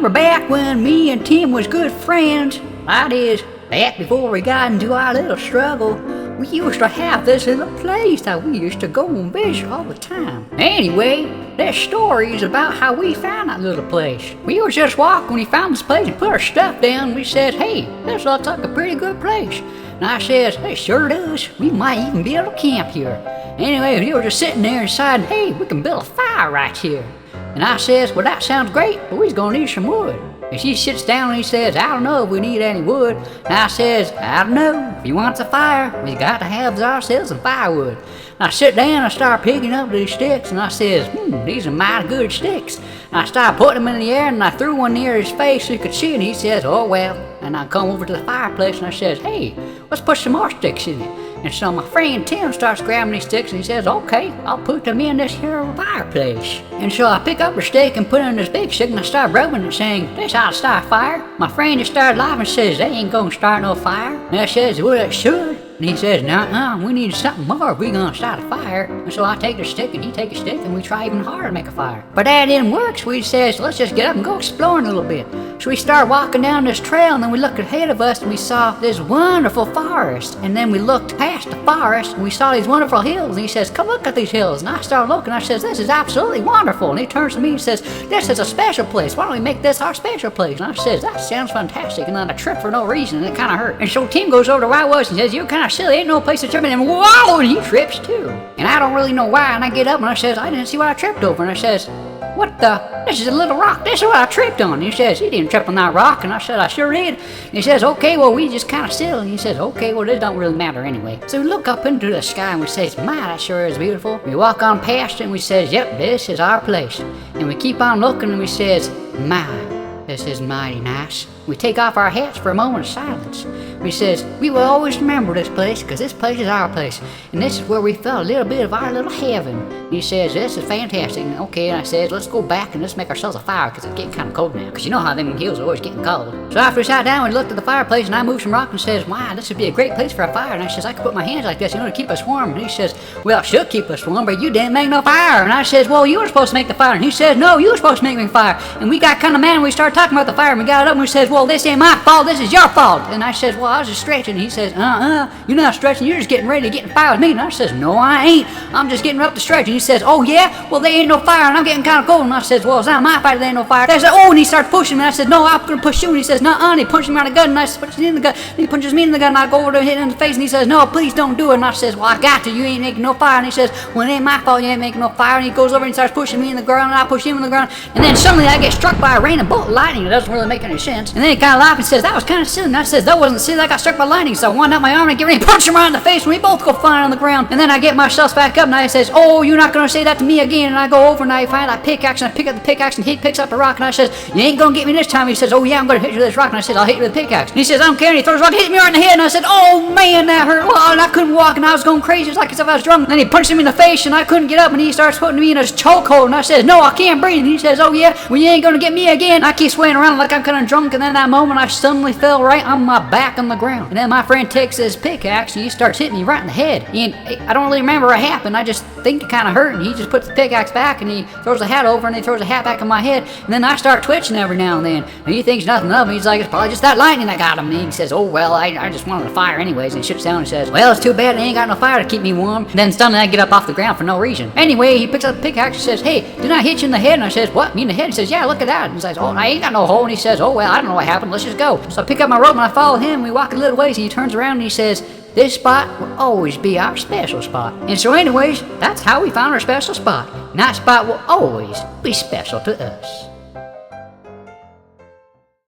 remember back when me and Tim was good friends, that is, back before we got into our little struggle, we used to have this little place that we used to go and visit all the time. Anyway, there's stories about how we found that little place. We was just walking when we found this place and put our stuff down, and we said, hey, this looks like a pretty good place. And I says, it sure does. We might even be able to camp here. Anyway, we were just sitting there and deciding, hey, we can build a fire right here. And I says, well, that sounds great, but we's gonna need some wood. And she sits down and he says, I don't know if we need any wood. And I says, I don't know. If you want a fire, we got to have ourselves some firewood. And I sit down and I start picking up these sticks and I says, these are mighty good sticks. And I started putting them in the air and I threw one near his face so he could see it. And he says, oh well. And I come over to the fireplace and I says, hey, let's put some more sticks in it. And so my friend Tim starts grabbing these sticks and he says, okay, I'll put them in this here fireplace. And so I pick up a stick and put it in this big stick and I start rubbing it saying, this ought to start a fire. My friend just started laughing and says, they ain't gonna start no fire. And I says, well, it should. And he says, nuh-uh, we need something more if we're gonna start a fire. And so I take the stick and he takes a stick and we try even harder to make a fire. But that didn't work, so we says, let's just get up and go exploring a little bit. So we start walking down this trail and then we looked ahead of us and we saw this wonderful forest. And then we looked past the forest and we saw these wonderful hills. And he says, come look at these hills. And I started looking, I says, this is absolutely wonderful. And he turns to me and says, this is a special place. Why don't we make this our special place? And I says, that sounds fantastic. And then I tripped for no reason and it kind of hurt. And so Tim goes over to where I was and says, you're kind of silly, ain't no place to trip. And whoa, and he trips too. And I don't really know why. And I get up and I says, I didn't see what I tripped over. And I says, what the? This is a little rock. This is what I tripped on. And he says, he didn't trip on that rock. And I said, I sure did. And he says, okay, well, we just kind of still. And he says, okay, well, this don't really matter anyway. So we look up into the sky and we says, my, that sure is beautiful. We walk on past it and we says, yep, this is our place. And we keep on looking and we says, my, this is mighty nice. We take off our hats for a moment of silence. We says, we will always remember this place because this place is our place. And this is where we felt a little bit of our little heaven. And he says, this is fantastic. And okay, and I says, let's go back and let's make ourselves a fire because it's getting kind of cold now. Because you know how them hills are always getting cold. So after we sat down, we looked at the fireplace and I moved some rock and says, wow, this would be a great place for a fire. And I says, I could put my hands like this, to keep us warm. And he says, well, it should keep us warm, but you didn't make no fire. And I says, well, you were supposed to make the fire. And he says, no, you were supposed to make me fire. And we got kind of mad and we started talking about the fire and we got up and we says, well, this ain't my fault, this is your fault. And I says, well, I was just stretching. And he says, you're not stretching, you're just getting ready to get in fire with me. And I says, no, I ain't. I'm just getting up to stretch. And he says, oh yeah? Well, there ain't no fire and I'm getting kind of cold. And I says, well, it's not my fault there ain't no fire. I said, oh, and he starts pushing me. And I said, no, I'm gonna push you. And he says, nuh-uh. And he punches me on the gun. And I punches me in the gun. And he punches me in the gun. And I go over to hit him in the face. And he says, no, please don't do it. And I says, well, I got to. You ain't making no fire. And he says, well, it ain't my fault you ain't making no fire. And he goes over and starts pushing me in the ground. And I push him in the ground. And then suddenly I get struck by a rain of bolt lightning. It doesn't really make any sense. And then he kind of laughs and says, that was kind of silly. And I says, that wasn't silly. I got struck by lightning. So I wound up my arm and get ready to punch him right in the face. And we both go flying on the ground. And then I get myself back up and I says, oh, you're not going to say that to me again. And I go over and I find that pickaxe and I pick up the pickaxe and he picks up a rock and I says, you ain't going to get me this time. He says, oh yeah, I'm going to hit you with this rock. And I said, I'll hit you with the pickaxe. And he says, I don't care. And he throws a rock and hits me right in the head. And I said, oh man, that hurt. Well, and I couldn't walk and I was going crazy. It's like as if I was drunk. And then he punched me in the face and I couldn't get up and he starts putting me in a chokehold. And I says, no, I can't breathe. And he says, oh yeah, well you ain't going to get me again. I keep swaying around like I'm kind of drunk. And then that moment I suddenly fell right on my back on the ground. And then my friend takes his pickaxe and he starts hitting me right in the head. And I don't really remember what happened. I just think it kind of hurt. And he just puts the pickaxe back and he throws the hat over and he throws the hat back on my head. And then I start twitching every now and then. And he thinks nothing of me. He's like, it's probably just that lightning that got him. And he says, oh well, I just wanted a fire anyways. And he sits down and says, well, it's too bad I ain't got no fire to keep me warm. And then suddenly I get up off the ground for no reason. Anyway, he picks up the pickaxe and says, hey, didn't I hit you in the head? And I says, what, me in the head? He says, yeah, look at that. And he says, oh, I ain't got no hole. And he says, oh well, I don't know what happened. Let's just go. So I pick up my rope and I follow him. We walk a little ways and he turns around and he says, this spot will always be our special spot. And so anyways, that's how we found our special spot. And that spot will always be special to us.